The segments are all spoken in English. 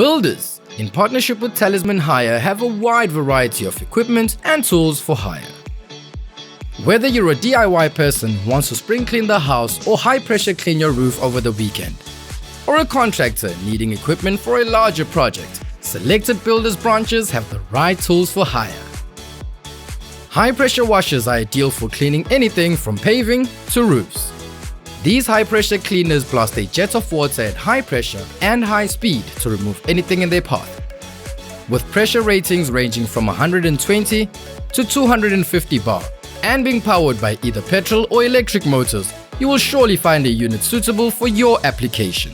Builders, in partnership with Talisman Hire, have a wide variety of equipment and tools for hire. Whether you're a DIY person who wants to spring clean the house or high pressure clean your roof over the weekend, or a contractor needing equipment for a larger project, selected Builders branches have the right tools for hire. High pressure washers are ideal for cleaning anything from paving to roofs. These high pressure cleaners blast a jet of water at high pressure and high speed to remove anything in their path. With pressure ratings ranging from 120 to 250 bar and being powered by either petrol or electric motors, you will surely find a unit suitable for your application.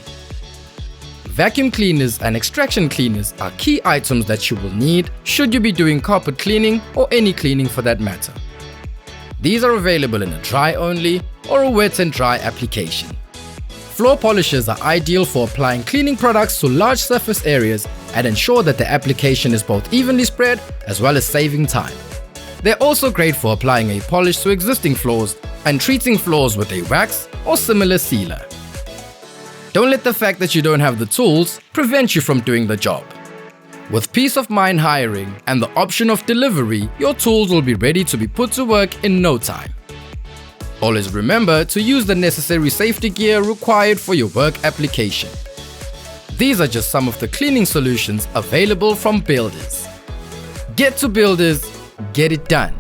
Vacuum cleaners and extraction cleaners are key items that you will need should you be doing carpet cleaning or any cleaning for that matter. These are available in a dry only or a wet and dry application. Floor polishers are ideal for applying cleaning products to large surface areas and ensure that the application is both evenly spread as well as saving time. They're also great for applying a polish to existing floors and treating floors with a wax or similar sealer. Don't let the fact that you don't have the tools prevent you from doing the job. With peace of mind hiring and the option of delivery, your tools will be ready to be put to work in no time. Always remember to use the necessary safety gear required for your work application. These are just some of the cleaning solutions available from Builders. Get to Builders, get it done.